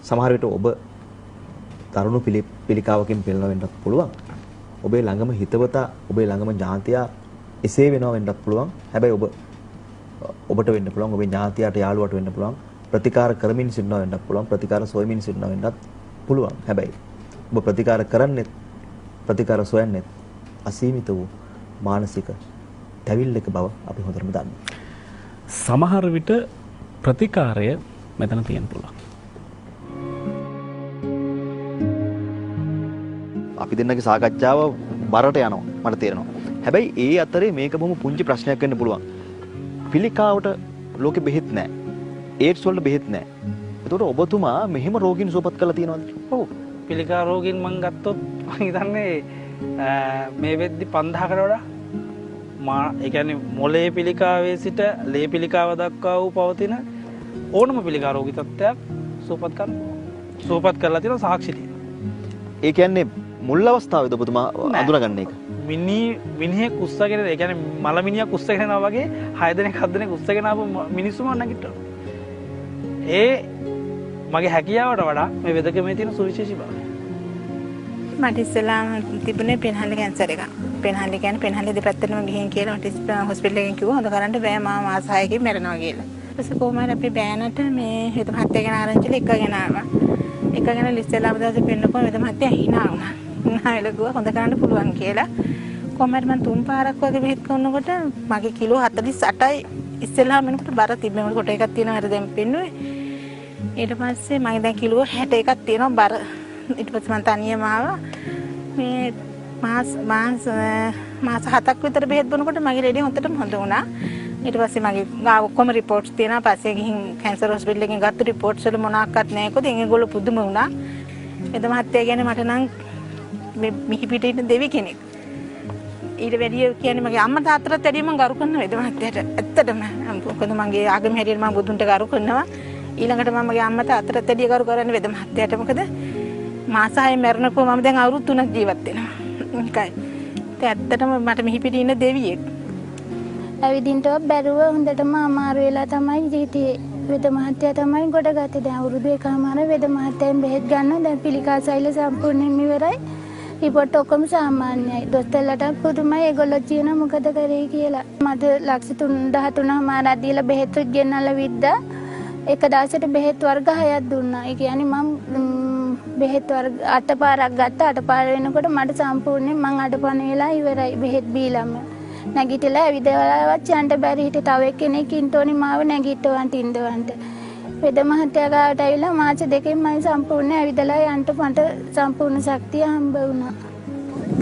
සමහර විට ඔබ තරුණ පිළිකාවකින් පෙළෙන වෙන්නත් පුළුවන්. ඔබේ ළඟම හිතවතා, ඔබේ ළඟම ඥාතියා එසේ වෙනවා වෙන්නත් පුළුවන්. හැබැයි ඔබට වෙන්න පුළුවන්, ඔබේ ඥාතියාට යාළුවට වෙන්න පුළුවන්. ප්‍රතිකාර කරමින් සිටිනවා වෙන්නත් පුළුවන්. ප්‍රතිකාර සොයමින් සිටිනවා වෙන්නත් පුළුවන්. හැබැයි ඔබ ප්‍රතිකාර කරන්නේ, ප්‍රතිකාර සොයන්නේ අසීමිත වූ මානසික තැවිල්ලක බව අපි හොඳටම දන්නවා. සමහර විට ප්‍රතිකාරය මෙතන තියෙන්න පුළුවන්. අපි දෙන්නගේ සාකච්ඡාව බරට යනවා මට තේරෙනවා. හැබැයි ඒ අතරේ මේක බොහොම පුංචි ප්‍රශ්නයක් වෙන්න පුළුවන්. පිළිකාවට ලෝකෙ බෙහෙත් නැහැ. ඒඩ්ස් වලට බෙහෙත් නැහැ. ඒතකොට ඔබතුමා මෙහෙම රෝගීන් සුවපත් කරලා තියෙනවද? ඔව්. පිළිකා රෝගීන් මං ගත්තොත් මං හිතන්නේ මේ වෙද්දි 5000කට වඩා ඒ කියන්නේ මොළයේ පිළිකාවේ සිට ලේ පිළිකාව දක්වා වූ පවතින ඕනම පිළිකා රෝගී තත්ත්වයක් සුවපත් කරලා තියෙන සාක්ෂි තියෙනවා. ඒ කියන්නේ මුල් අවස්ථාවේදී ඔබතුමා අඳුනගන්න එක. මිනිහෙක් උස්සගෙන ඒ කියන්නේ මලමිනියක් උස්සගෙන යනවා වගේ 6 දෙනෙක් 7 දෙනෙක් උස්සගෙන ආපු මිනිස්සුම නැගිටිනවා. ඒ මගේ හැකියාවට වඩා මේ වෙදකමේ තියෙන සුවිශේෂී බව. මට ඉස්සෙල්ලාම තිබුණේ පෙන්හල්ලි කැන්සර් එකක්. පෙන්හල්ලි කියන්නේ පෙන්හල්ලි දෙපැත්තටම ගිහින් කියලා මට හොස්පිටල් එකෙන් කිව්වා හොඳ කරන්න බෑ මම මාස 6කින් මැරෙනවා කියලා. ඊපස්සේ කොහොමද අපි බෑනට මේ හිත මහත්තයා ගැන ආරංචිල එකගෙන ආවා. එකගෙන ඉස්සෙල්ලාම දවසේ පෙන්නකො මෙතන මහත්තයා hina වුණා. නායල කිව්වා හොඳ කරන්න පුළුවන් කියලා. කොහමද මම 3 පාරක් වගේ බෙහෙත් කරනකොට මගේ කිලෝ 48යි ඉස්සෙල්ලාම වෙනකොට බර තිබ්බේ කොට එකක් තියෙනවා හරි දැන් පෙන්නුවේ. ඊට පස්සේ මගේ දැන් කිලෝ 61ක් තියෙනවා බර. ඊට පස්සේ මම තනියම ආවා. මේ මාස 7ක් විතර බෙහෙත් බොනකොට මගේ ලෙඩේ හොඳටම හොඳ වුණා. ඊට පස්සේ මගේ ගාව ඔක්කොම රිපෝට්ස් තියෙනවා. පස්සේ ගිහින් කැන්සර් හොස්පිටල් එකෙන් ගත්ත රිපෝට්ස් වල මොනක්වත් නැහැ කොහොද ඒගොල්ලෝ පුදුම වුණා. එද මහත්තයා කියන්නේ මට නම් මේ මිහිපිට ඉන්න දෙවි කෙනෙක්. ඊට වැඩිය කියන්නේ මගේ අම්මා තාත්තටත් වැඩිය මම ගරු කරනවා එද මහත්තයාට. ඇත්තටම මොකද මගේ ආගම හැටියට මම බුදුන්ට ගරු කරනවා. ඊළඟට මම මගේ අම්මා තාත්තටත් වැඩිය ගරු කරන්නේ වෙද මහත්තයාට. මොකද මාස 6 මැරෙනකෝ මම දැන් අවුරුදු 3ක් ජීවත් වෙනවා. ඒකයි. ඇත්තටම මට මිහිපිට ඉන්න දෙවියෙක්. ඇවිදින්නවත් බැරුව හොඳටම අමාරු වෙලා තමයි ජීවිතේ. වෙද මහත්තයා තමයි ගොඩගත්තේ. දැන් අවුරුදු එකමාර වෙද මහත්තයන් බෙහෙත් ගන්නවා. දැන් පිළිකා සෛල සම්පූර්ණයෙන්ම ඉවරයි. රිපෝට් ඔක්කොම සාමාන්‍යයි. දොස්තරලට පුදුමයි ඒගොල්ලෝ කියන මොකද කරේ කියලා. මට ලක්ෂ 13,000 දීලා බෙහෙත් ගෙන්නලා විද්දා. එක දවසට බෙහෙත් වර්ග 6ක් දුන්නා. ඒ කියන්නේ මම බෙහෙත් වර්ග 8 පාරක් ගත්තා. 8 පාර වෙනකොට මට සම්පූර්ණයෙන් මං අඩපණ වෙලා ඉවරයි බෙහෙත් බීලම. නැගිටලා ඇවිදවලවත් යන්න බැරි හිට තව එක්කෙනෙක් ඉන්ටෝනි මාව නැගිටවන්ට ඉඳවන්ට. වෙද මහත්තයා ගාවට ඇවිල්ලා මාස 2කින් මම සම්පූර්ණ ඇවිදලා යන්න මට සම්පූර්ණ ශක්තිය හම්බ වුණා.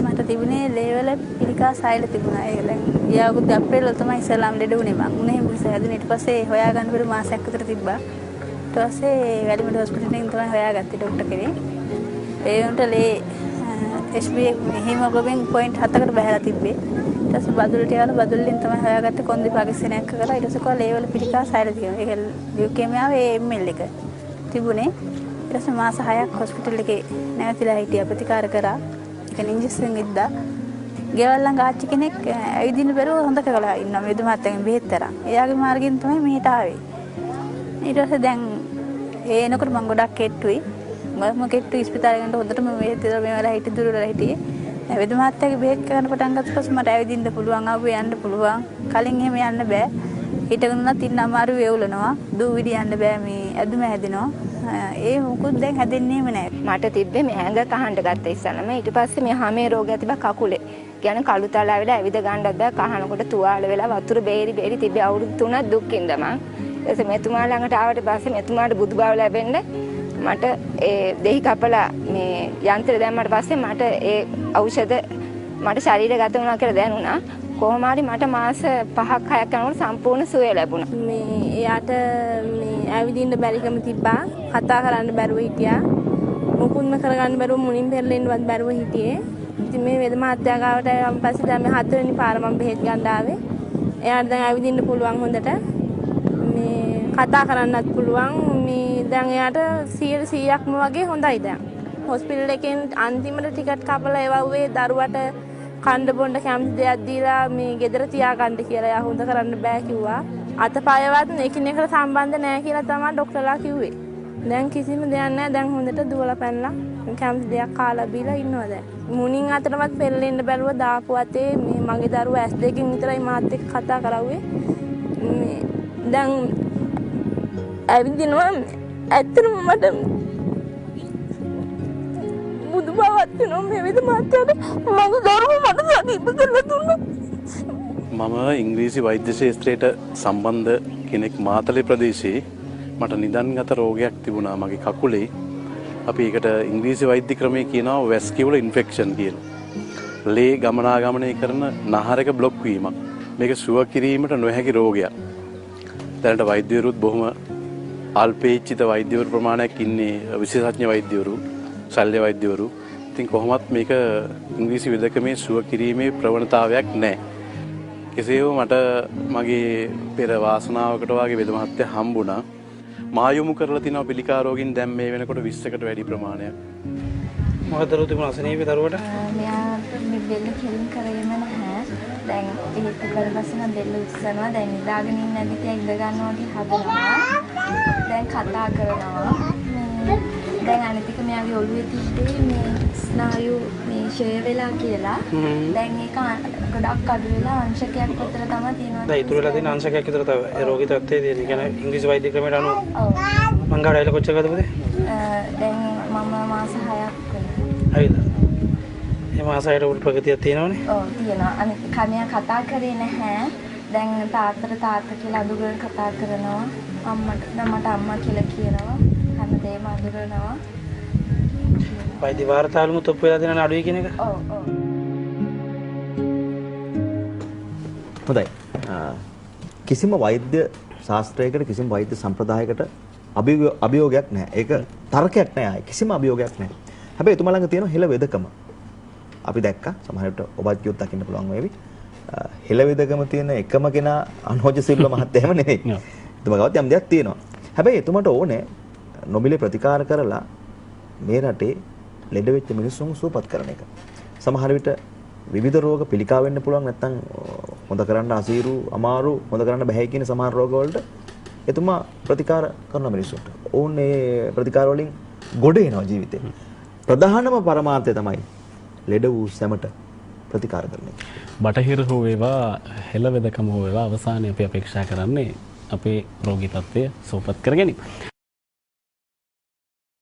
මට තිබුණේ ලේවල පිළිකා සෛල තිබුණා. ඒක දැන් ගිය අවුරුදු අප්‍රේල් වල තමයි ඉස්ලාම් ලෙඩ වුණේ මම. උනේ එහෙම හැදුනේ. ඊට පස්සේ හොයාගන්න බැරි මාසයක් විතර තිබ්බා. ඊට පස්සේ වැලිමඩ හොස්පිටල් එකෙන් තමයි හොයාගත්තේ ડોක්ටර් කෙනෙක්. ඒ උන්ට ලේ HB හීමොග්ලොබින් 0.7කට බහැලා තිබ්බේ. ඊට පස්සේ බදුල්ල ටිකවල බදුල්ලෙන් තමයි හොයාගත්තේ කොන්දේ පරික්ෂණයක් කරලා. ඊට පස්සේ කොහොම ලේවල පිළිකා සෛල තියෙනවා. ඒක ලියුකේමියාවේ ML එක තිබුණේ. ඊට පස්සේ මාස 6ක් හොස්පිටල් එකේ නැවතිලා හිටියා ප්‍රතිකාර කරා. ඒක ඉන්ජෙක්ෂන් ඉද්දා. ගෙවල් ළඟ ආච්චි කෙනෙක් ඇවිදින්න බැරුව හොඳ කරලා ඉන්නවා. මෙදු මාත්තගෙන් බෙහෙත් තරම්. එයාගේ මාර්ගෙන් තමයි මෙහෙට ආවේ. ඊට පස්සේ දැන් ඒ එනකොට මම ගොඩක් කෙට්ටුයි. මම කෙට්ටු ඉස්පිතාලේ යනකොට හොඳටම බෙහෙත් දෙලා මේ වෙලාව හිටිය දුර වෙලා හිටියේ. වෙද මහත්තයාගේ බෙහෙත් කරන පටන් ගත්ත පස්සේ මට ඇවිදින්න පුළුවන් ආවේ යන්න පුළුවන්. කලින් එහෙම යන්න බෑ. හිටගෙන උනත් ඉන්න අමාරු වේවුලනවා. දූවිලි යන්න බෑ මේ ඇදුම හැදෙනවා. ඒ මොකුත් දැන් හැදෙන්නේම නෑ. මට තිබ්බේ මේ ඇඟ කහන්න ගත්ත ඉස්සලම. ඊට පස්සේ මේ හැමේ රෝගය තිබ්බා කකුලේ. කියන්නේ කළු තලා වෙලා ඇවිද ගන්නත් බෑ. කහනකොට තුවාල වෙලා වතුර බේරි තිබ්බේ අවුරුදු 3ක් දුක්ින්ද මං. ඊට මෙතුමා ළඟට ආවට පස්සේ මෙතුමාට බුදුබව ලැබෙන්න මට ඒ දෙහි කපලා මේ යන්ත්‍රය දැම්මට පස්සේ මට ඒ ඖෂධ මට ශරීරගත වුණා කියලා දැනුණා. කොහොම හරි මට මාස 5ක් 6ක් යනකොට සම්පූර්ණ සුවය ලැබුණා. මේ එයාට මේ ඇවිදින්න බැරිකම තිබ්බා. කතා කරන්න බැරුව හිටියා. මුකුත්ම කරගන්න බැරුව මුණින් පෙරලෙන්නවත් බැරුව හිටියේ. ඉතින් මේ වෙද මහත්තයා ගාවට ආවම පස්සේ දැන් මේ 4 වෙනි පාර මම බෙහෙත් ගන්න ආවේ. එයාට දැන් ඇවිදින්න පුළුවන් හොඳට. මේ කතා කරන්නත් පුළුවන්. මේ දැන් එයාට 100%ක්ම වගේ හොඳයි දැන්. හොස්පිටල් එකෙන් අන්තිමට ටිකට් කපලා එවුවේ දරුවට කණ්ඩ බොණ්ඩ කැමති දෙයක් දීලා මේ ගෙදර තියාගන්න කියලා. එයා හොඳ කරන්න බෑ කිව්වා. අතපයවත් එකිනෙකට සම්බන්ධ නැහැ කියලා තමයි ડોක්ටර්ලා කිව්වේ. දැන් කිසිම දෙයක් නැහැ. දැන් හොඳට දුවලා පැනලා කැමති දෙයක් කාලා බීලා ඉන්නවා දැන්. මුණින් අතරවත් පෙරලෙන්න බැලුව දාපු අතේ මේ මගේ දරුවා ඇස් දෙකකින් විතරයි මාත් එක්ක කතා කරවුවේ. මේ දැන් ඇවිදිනවා. ඇත්තටම මට බුදු බවත් වෙනවා මේ විදිහ මාත්‍යාට මගේ දරුවා මට සනීප කරලා දුන්නා. මම ඉංග්‍රීසි වෛද්‍ය ශාස්ත්‍රයට සම්බන්ධ කෙනෙක් මාතලේ ප්‍රදේශයේ මට නිදන්ගත රෝගයක් තිබුණා මගේ කකුලේ. අපි ඒකට ඉංග්‍රීසි වෛද්‍ය ක්‍රමයේ කියනවා වැස්කියුලර් ඉන්ෆෙක්ෂන් කියලා. ලේ ගමනාගමනය කරන නහරක බ්ලොක් වීමක්. මේක සුව කිරීමට නොහැකි රෝගයක්. දැනට වෛද්‍යවරුත් බොහොම අල්පේච්ඡිත වෛද්‍යවරු ප්‍රමාණයක් ඉන්නේ විශේෂඥ වෛද්‍යවරු, ශල්‍ය වෛද්‍යවරු. ඉතින් කොහොමත් මේක ඉංග්‍රීසි වෙදකමේ සුව කිරීමේ ප්‍රවණතාවයක් නැහැ. කෙසේ හෝ මට මගේ පෙර වාසනාවකට වගේ වෙද මහත්තයා හම්බුණා. මා යොමු කරලා තිනවා පිළිකා රෝගින් දැන් මේ වෙනකොට 20කට වැඩි ප්‍රමාණයක්. මොකද දරුවෝ තිබුණා අසනීපේ දරුවට? මෙයාට මේ බෙල්ල කෙලින් කරගෙන නැහැ. දැන් ඒක කරපස්සන බෙල්ල උස්සනවා. දැන් නිදාගෙන ඉන්න ඇවිත් ඉඳ ගන්නවා වගේ හදනවා. දැන් කතා කරනවා. දැන් අනිත් එක මෙයාගේ ඔළුවේ තිබ්බේ මේ ස්නායු මේ ෂේ වෙලා කියලා. දැන් ඒක ගොඩක් අඩු වෙලා අංශකයක් විතර තමයි තියෙනවා. දැන් ඉතුරු වෙලා තියෙන අංශකයක් විතර තමයි ඒ රෝගී තත්ත්වයේ තියෙන. ඒ කියන්නේ ඉංග්‍රීසි වෛද්‍ය ක්‍රමයට අනුව. ඔව්. මං ගාඩ ඇවිල්ලා කොච්චර ගතද පුතේ? දැන් මම මාස 6ක් වෙනවා. ඇවිල්ලා. මේ මාස 6ට උඩ ප්‍රගතියක් තියෙනවනේ. ඔව් තියෙනවා. අනිත් කණියා කතා කරේ නැහැ. දැන් තාත්තා කියලා අඳුරගෙන කතා කරනවා. මට අම්මා කියලා කියනවා. හැමදේම අඳුරනවා. වෛද්‍ය වාර්තාවලුත් ඔප්පු වෙලා දෙන අඩුයි කියන එක. ඔව් ඔව්. හොඳයි. කිසිම වෛද්‍ය ශාස්ත්‍රයකට කිසිම වෛද්‍ය සම්ප්‍රදායකට අභියෝගයක් නැහැ. ඒක තර්කයක් නෑ ආයේ. කිසිම අභියෝගයක් නැහැ. හැබැයි එතුමා ළඟ තියෙන හෙළ වෙදකම. අපි දැක්කා සමහරවිට ඔබත් කියොත් දකින්න පුළුවන් වේවි. හෙළ වෙදකම තියෙන එකම කෙනා අනෝජ සිල්වා මහත්තයා එහෙම නෙවෙයි. එතුමා ගාවත් යම් දෙයක් තියෙනවා. හැබැයි එතුමාට ඕනේ නොමිලේ ප්‍රතිකාර කරලා මේ රටේ ලෙඩ වෙච්ච මිනිස්සුන් සුවපත් කරන එක. සමහර විට විවිධ රෝග පිළිකා වෙන්න පුළුවන් නැත්නම් හොඳ කරන්න අසීරු අමාරු හොඳ කරන්න බැහැ කියන සමහර රෝග වලට එතුමා ප්‍රතිකාර කරන මිනිස්සුන්ට ඕනේ ප්‍රතිකාර වලින් ගොඩ එනවා ජීවිතේ. ප්‍රධානම පරමාර්ථය තමයි ලෙඩ වූ සැමට ප්‍රතිකාර කරන එක. බටහිර හෝ වේවා හෙළ වෙදකම හෝ වේවා අවසානයේ අපි අපේක්ෂා කරන්නේ අපේ රෝගී තත්ත්වය සුවපත් කර ගැනීම.